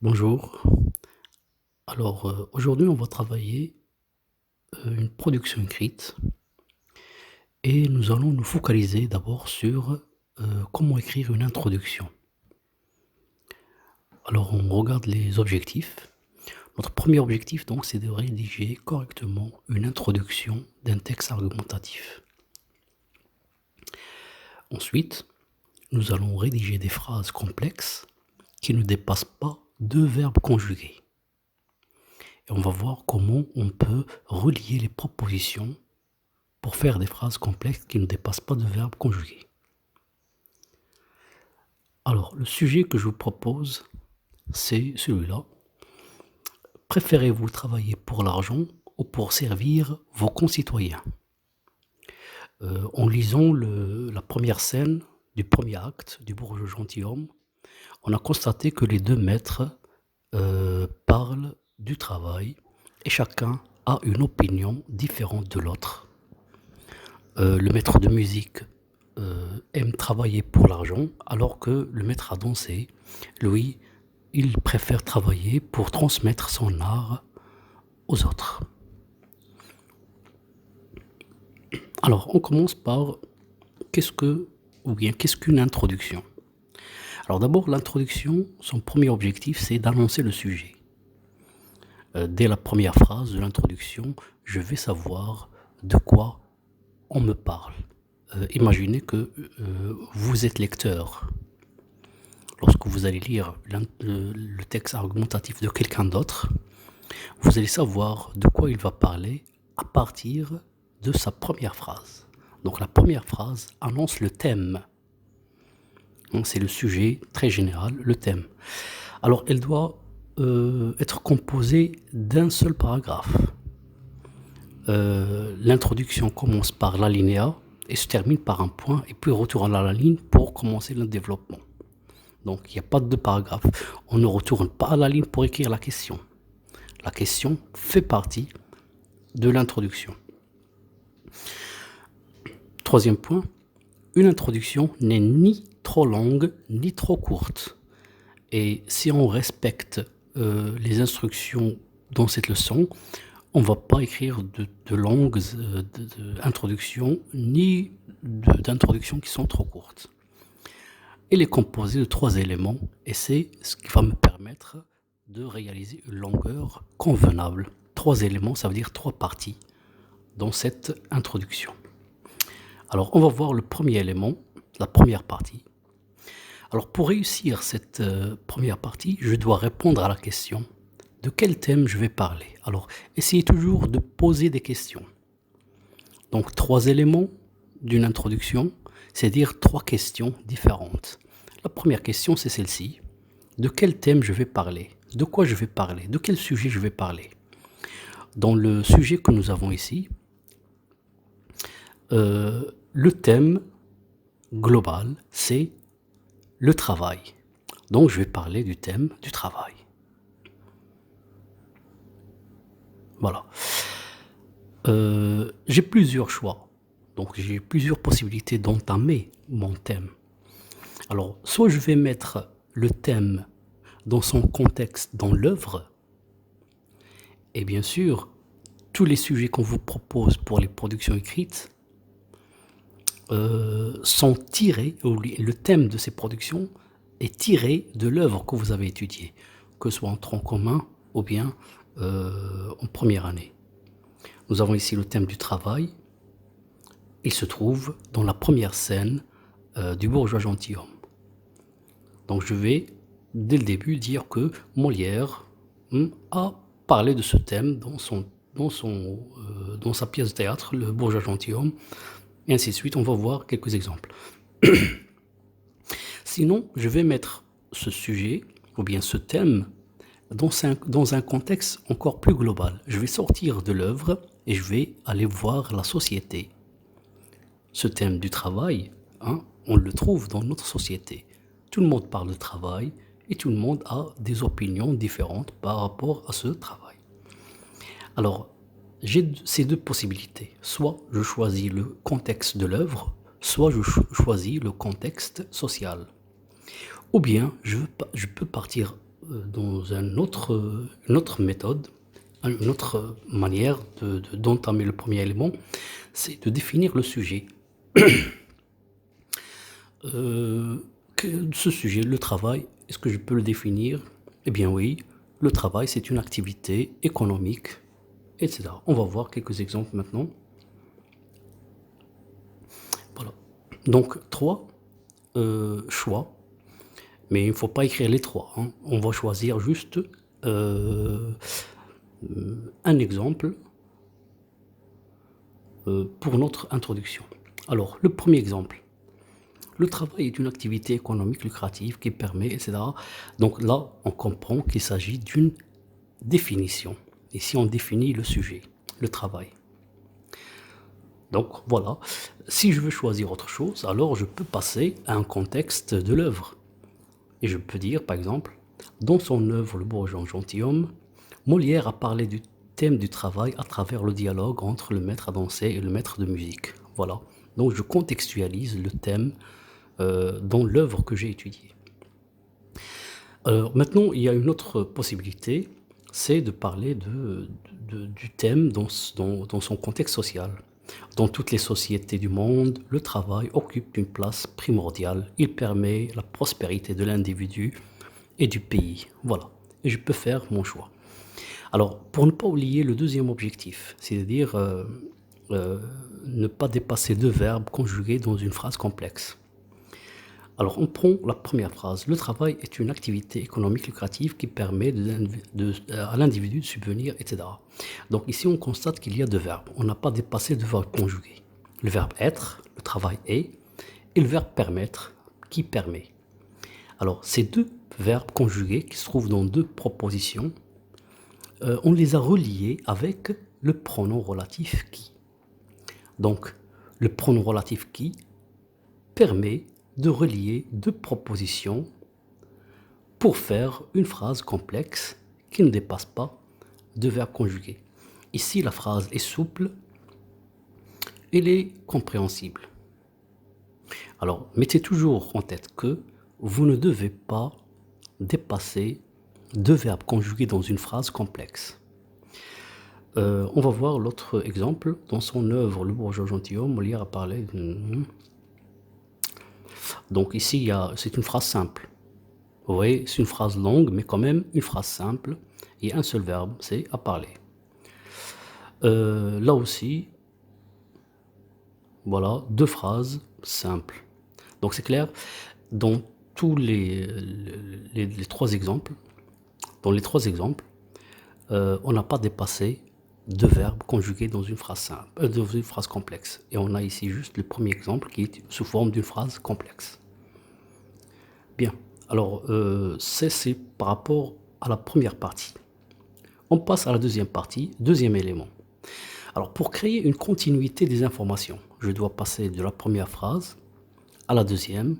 Bonjour. Aujourd'hui, on va travailler une production écrite et nous allons nous focaliser d'abord sur comment écrire une introduction. Alors, on regarde les objectifs. Notre premier objectif, donc, c'est de rédiger correctement une introduction d'un texte argumentatif. Ensuite, nous allons rédiger des phrases complexes qui ne dépassent pas deux verbes conjugués. Et on va voir comment on peut relier les propositions pour faire des phrases complexes qui ne dépassent pas de verbes conjugués. Alors, le sujet que je vous propose, c'est celui-là. Préférez-vous travailler pour l'argent ou pour servir vos concitoyens? En lisant la première scène du premier acte du Bourgeois gentilhomme, on a constaté que les deux maîtres parlent du travail et chacun a une opinion différente de l'autre. Le maître de musique aime travailler pour l'argent, alors que le maître à danser, lui, il préfère travailler pour transmettre son art aux autres. Alors, on commence par qu'est-ce qu'une introduction? Alors d'abord, l'introduction, son premier objectif, c'est d'annoncer le sujet. Dès la première phrase de l'introduction, je vais savoir de quoi on me parle. Imaginez que vous êtes lecteur. Lorsque vous allez lire le texte argumentatif de quelqu'un d'autre, vous allez savoir de quoi il va parler à partir de sa première phrase. Donc la première phrase annonce le thème. Donc c'est le sujet très général, le thème. Alors elle doit être composée d'un seul paragraphe. L'introduction commence par l'alinéa et se termine par un point et puis retourne à la ligne pour commencer le développement. Donc il n'y a pas de deux paragraphes. On ne retourne pas à la ligne pour écrire la question. La question fait partie de l'introduction. Troisième point, une introduction n'est ni trop longue ni trop courte. Et si on respecte les instructions dans cette leçon, on ne va pas écrire de longues introductions ni d'introductions qui sont trop courtes. Elle est composée de 3 éléments et c'est ce qui va me permettre de réaliser une longueur convenable. 3 éléments, ça veut dire 3 parties dans cette introduction. Alors, on va voir le premier élément, la première partie. Alors, pour réussir cette première partie, je dois répondre à la question de quel thème je vais parler. Alors, essayez toujours de poser des questions. Donc, 3 éléments d'une introduction, c'est-à-dire 3 questions différentes. La première question, c'est celle-ci. De quel thème je vais parler? De quoi je vais parler? De quel sujet je vais parler? Dans le sujet que nous avons ici, le thème global, c'est le travail. Donc, je vais parler du thème du travail. Voilà. J'ai plusieurs choix. Donc, j'ai plusieurs possibilités d'entamer mon thème. Alors, soit je vais mettre le thème dans son contexte dans l'œuvre, et bien sûr, tous les sujets qu'on vous propose pour les productions écrites sont tirés, le thème de ces productions est tiré de l'œuvre que vous avez étudiée, que ce soit en tronc commun ou bien en première année. Nous avons ici le thème du travail. Il se trouve dans la première scène du Bourgeois gentilhomme. Donc je vais, dès le début, dire que Molière a parlé de ce thème dans sa pièce de théâtre, Le Bourgeois gentilhomme, et ainsi de suite. On va voir quelques exemples. Sinon, je vais mettre ce sujet, ou bien ce thème, dans un contexte encore plus global. Je vais sortir de l'œuvre et je vais aller voir la société. Ce thème du travail, on le trouve dans notre société. Tout le monde parle de travail et tout le monde a des opinions différentes par rapport à ce travail. Alors, j'ai ces deux possibilités. Soit je choisis le contexte de l'œuvre, soit je choisis le contexte social. Ou bien, je peux partir dans une autre méthode, une autre manière d'entamer le premier élément, c'est de définir le sujet. Ce sujet, le travail, est-ce que je peux le définir? Eh bien oui, le travail, c'est une activité économique, etc. On va voir quelques exemples maintenant. Voilà. Donc, trois choix, mais il ne faut pas écrire les trois, hein. On va choisir juste un exemple pour notre introduction. Alors, le premier exemple. Le travail est une activité économique lucrative qui permet, etc. Donc là, on comprend qu'il s'agit d'une définition. Ici, on définit le sujet, le travail. Donc voilà, si je veux choisir autre chose, alors je peux passer à un contexte de l'œuvre. Et je peux dire, par exemple, dans son œuvre Le Bourgeois gentilhomme, Molière a parlé du thème du travail à travers le dialogue entre le maître à danser et le maître de musique. Voilà, donc je contextualise le thème dans l'œuvre que j'ai étudiée. Alors maintenant, il y a une autre possibilité, c'est de parler du thème dans son contexte social. Dans toutes les sociétés du monde, le travail occupe une place primordiale. Il permet la prospérité de l'individu et du pays. Voilà. Et je peux faire mon choix. Alors, pour ne pas oublier le deuxième objectif, c'est-à-dire ne pas dépasser deux verbes conjugués dans une phrase complexe. Alors, on prend la première phrase. Le travail est une activité économique lucrative qui permet à l'individu de subvenir, etc. Donc ici, on constate qu'il y a deux verbes. On n'a pas dépassé deux verbes conjugués. Le verbe être, le travail est, et le verbe permettre, qui permet. Alors, ces deux verbes conjugués qui se trouvent dans deux propositions, on les a reliés avec le pronom relatif qui. Donc, le pronom relatif qui permet de relier deux propositions pour faire une phrase complexe qui ne dépasse pas deux verbes conjugués. Ici, la phrase est souple, elle est compréhensible. Alors, mettez toujours en tête que vous ne devez pas dépasser deux verbes conjugués dans une phrase complexe. On va voir l'autre exemple. Dans son œuvre Le Bourgeois gentilhomme, Molière a parlé Donc ici, c'est une phrase simple. Vous voyez, c'est une phrase longue, mais quand même une phrase simple. Il y a un seul verbe, c'est à parler. Là aussi, voilà, deux phrases simples. Donc c'est clair, dans tous les trois exemples, on n'a pas dépassé deux verbes conjugués dans une phrase simple, dans une phrase complexe. Et on a ici juste le premier exemple qui est sous forme d'une phrase complexe. Bien, alors c'est par rapport à la première partie. On passe à la deuxième partie, deuxième élément. Alors pour créer une continuité des informations, je dois passer de la première phrase à la deuxième,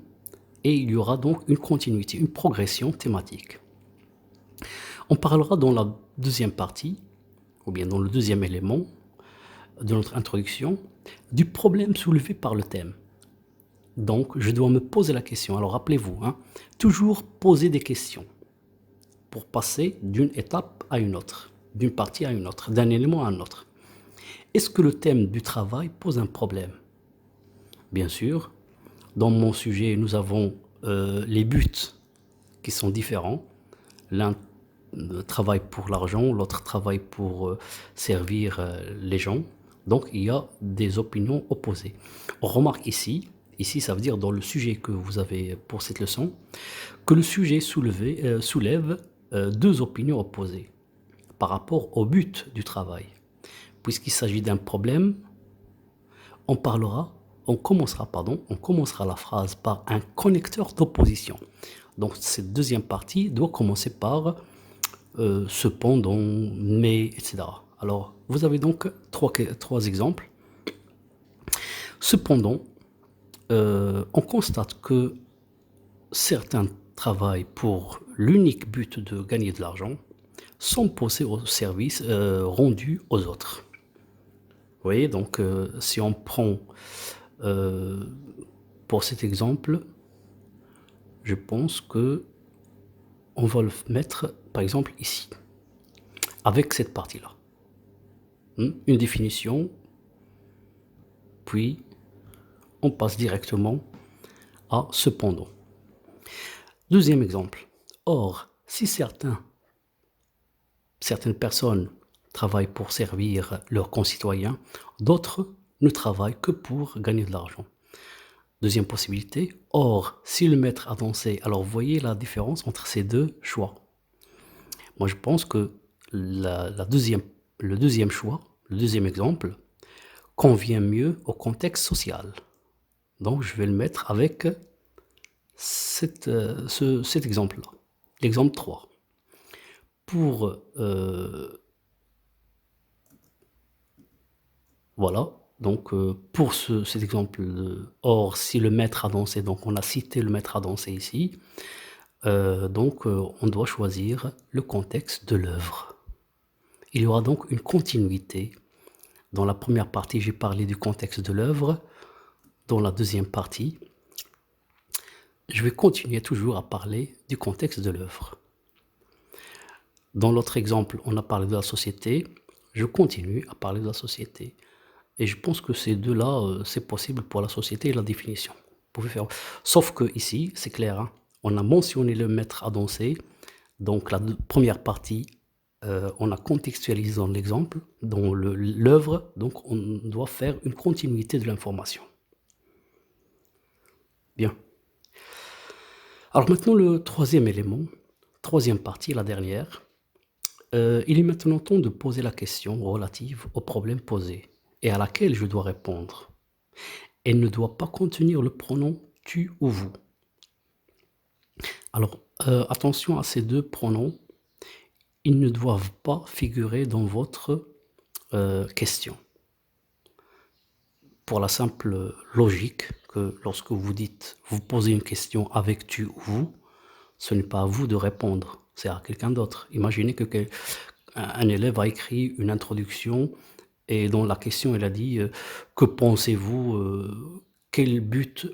et il y aura donc une continuité, une progression thématique. On parlera dans la deuxième partie, ou bien dans le deuxième élément de notre introduction, du problème soulevé par le thème. Donc, je dois me poser la question. Alors, rappelez-vous, toujours poser des questions pour passer d'une étape à une autre, d'une partie à une autre, d'un élément à un autre. Est-ce que le thème du travail pose un problème? Bien sûr. Dans mon sujet, nous avons les buts qui sont différents. L'un travaille pour l'argent, l'autre travaille pour servir les gens. Donc, il y a des opinions opposées. On remarque ici, ça veut dire dans le sujet que vous avez pour cette leçon, que le sujet soulève deux opinions opposées par rapport au but du travail. Puisqu'il s'agit d'un problème, on commencera la phrase par un connecteur d'opposition. Donc cette deuxième partie doit commencer par cependant, mais, etc. Alors, vous avez donc trois exemples. Cependant, on constate que certains travaillent pour l'unique but de gagner de l'argent sans penser aux services rendus aux autres. Vous voyez, donc si on prend pour cet exemple, je pense que on va le mettre, par exemple, ici, avec cette partie-là. Une définition, puis on passe directement à cependant. Deuxième exemple. Or, si certaines personnes travaillent pour servir leurs concitoyens, d'autres ne travaillent que pour gagner de l'argent. Deuxième possibilité. Or, si le maître a dansé, alors vous voyez la différence entre ces deux choix. Moi, je pense que le deuxième choix, le deuxième exemple, convient mieux au contexte social. Donc, je vais le mettre avec cet exemple-là. L'exemple 3. Voilà. Donc, pour cet exemple, or, si le maître a dansé, donc on a cité le maître a dansé ici, on doit choisir le contexte de l'œuvre. Il y aura donc une continuité. Dans la première partie, j'ai parlé du contexte de l'œuvre. Dans la deuxième partie, je vais continuer toujours à parler du contexte de l'œuvre. Dans l'autre exemple, on a parlé de la société. Je continue à parler de la société. Et je pense que ces deux-là, c'est possible pour la société et la définition. Vous pouvez faire. Sauf que ici, c'est clair, hein, on a mentionné le maître à danser. Donc la première partie, on a contextualisé dans l'exemple, dans l'œuvre. Donc on doit faire une continuité de l'information. Bien. Alors maintenant, le troisième élément, troisième partie, la dernière. Il est maintenant temps de poser la question relative au problème posé et à laquelle je dois répondre. Elle ne doit pas contenir le pronom tu ou vous. Alors, attention à ces deux pronoms. Ils ne doivent pas figurer dans votre question. Pour la simple logique que lorsque vous posez une question avec tu ou vous, ce n'est pas à vous de répondre, c'est à quelqu'un d'autre. Imaginez qu'un élève a écrit une introduction et dans la question, il a dit que pensez-vous, quel but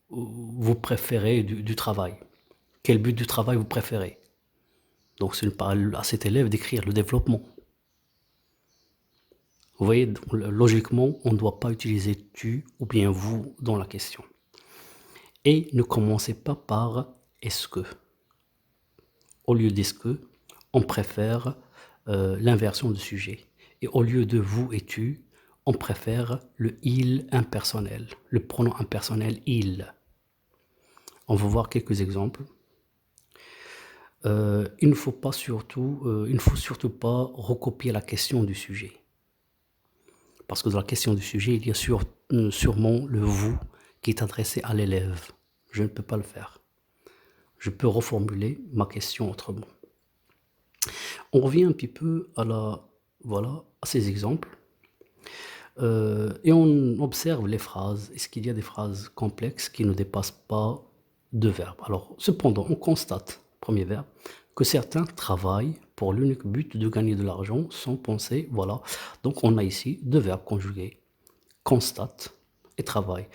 vous préférez du travail? Quel but du travail vous préférez? Donc, ce n'est pas à cet élève d'écrire le développement. Vous voyez, logiquement, on ne doit pas utiliser tu ou bien vous dans la question. Et ne commencez pas par est-ce que. Au lieu d'est-ce que, on préfère l'inversion du sujet. Et au lieu de vous et tu, on préfère le il impersonnel, le pronom impersonnel il. On va voir quelques exemples. Il ne faut surtout pas recopier la question du sujet. Parce que dans la question du sujet, il y a sûrement le vous qui est adressé à l'élève. Je ne peux pas le faire. Je peux reformuler ma question autrement. On revient un petit peu à ces exemples. Et on observe les phrases. Est-ce qu'il y a des phrases complexes qui ne dépassent pas deux verbes? Alors, cependant, on constate, premier verbe, que certains travaillent pour l'unique but de gagner de l'argent sans penser, voilà. Donc, on a ici deux verbes conjugués, constate et travaille.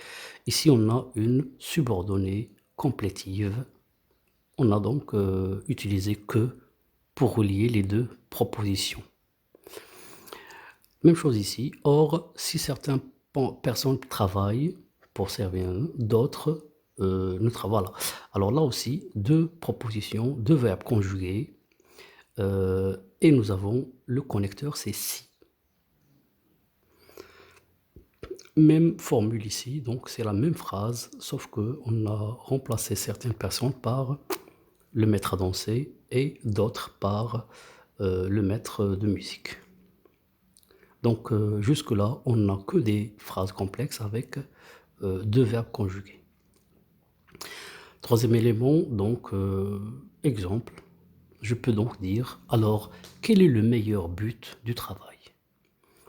Ici, on a une subordonnée complétive. On a donc utilisé que pour relier les deux propositions. Même chose ici. Or, si certaines personnes travaillent pour servir, d'autres ne travaillent. Voilà. Alors là aussi, deux propositions, deux verbes conjugués. Et nous avons le connecteur, c'est si. Même formule ici, donc c'est la même phrase, sauf qu'on a remplacé certaines personnes par le maître à danser et d'autres par le maître de musique. Donc jusque-là, on n'a que des phrases complexes avec deux verbes conjugués. Troisième élément, donc exemple, je peux donc dire, alors, quel est le meilleur but du travail?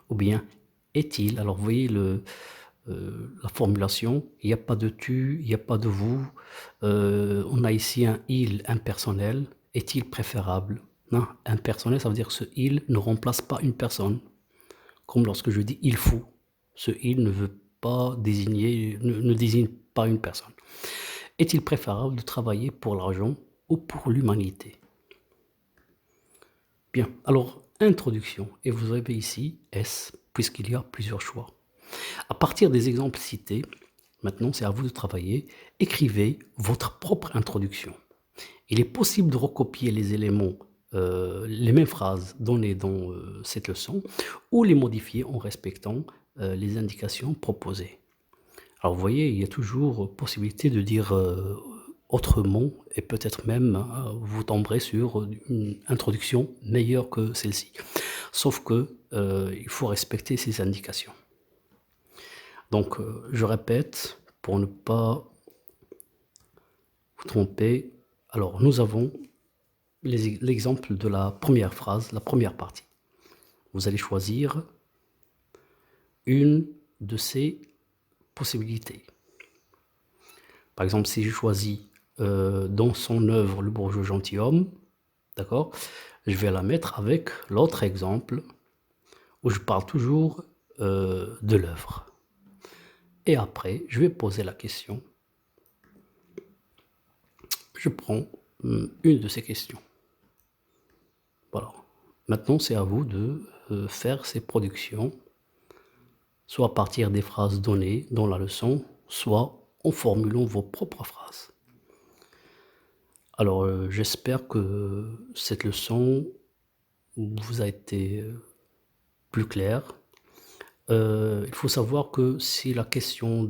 Ou bien, est-il, alors vous voyez la formulation, il n'y a pas de tu, il n'y a pas de vous, on a ici un il impersonnel, est-il préférable? Non, impersonnel, ça veut dire que ce il ne remplace pas une personne. Comme lorsque je dis il faut, ce il ne veut pas désigner, ne désigne pas une personne. Est-il préférable de travailler pour l'argent ou pour l'humanité? Bien, alors introduction, et vous avez ici S, puisqu'il y a plusieurs choix. À partir des exemples cités, maintenant c'est à vous de travailler. Écrivez votre propre introduction. Il est possible de recopier les éléments, les mêmes phrases données dans cette leçon, ou les modifier en respectant les indications proposées. Alors vous voyez, il y a toujours possibilité de dire autrement, et peut-être même vous tomberez sur une introduction meilleure que celle-ci. Sauf que il faut respecter ces indications. Donc je répète, pour ne pas vous tromper, alors nous avons l'exemple de la première phrase, la première partie. Vous allez choisir une de ces possibilités. Par exemple, si je choisis dans son œuvre le bourgeois gentilhomme, d'accord, je vais la mettre avec l'autre exemple où je parle toujours de l'œuvre. Et après, je vais poser la question. Je prends une de ces questions. Voilà. Maintenant, c'est à vous de faire ces productions, soit à partir des phrases données dans la leçon, soit en formulant vos propres phrases. Alors, j'espère que cette leçon vous a été plus claire. Il faut savoir que si la question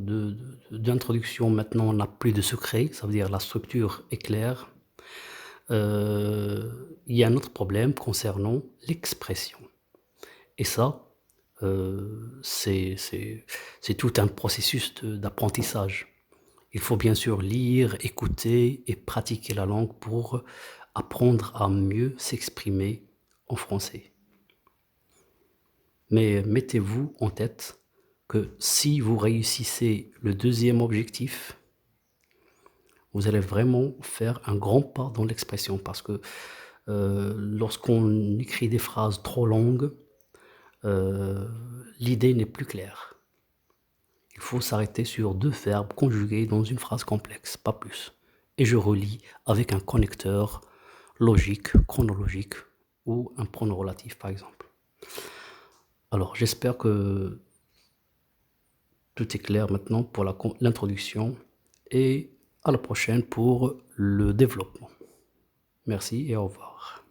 d'introduction maintenant n'a plus de secret, ça veut dire la structure est claire, il y a un autre problème concernant l'expression. Et ça, c'est tout un processus d'apprentissage. Il faut bien sûr lire, écouter et pratiquer la langue pour apprendre à mieux s'exprimer en français. Mais mettez-vous en tête que si vous réussissez le deuxième objectif, vous allez vraiment faire un grand pas dans l'expression parce que lorsqu'on écrit des phrases trop longues, l'idée n'est plus claire. Il faut s'arrêter sur 2 verbes conjugués dans une phrase complexe, pas plus. Et je relis avec un connecteur logique, chronologique ou un pronom relatif par exemple. Alors j'espère que tout est clair maintenant pour l'introduction et à la prochaine pour le développement. Merci et au revoir.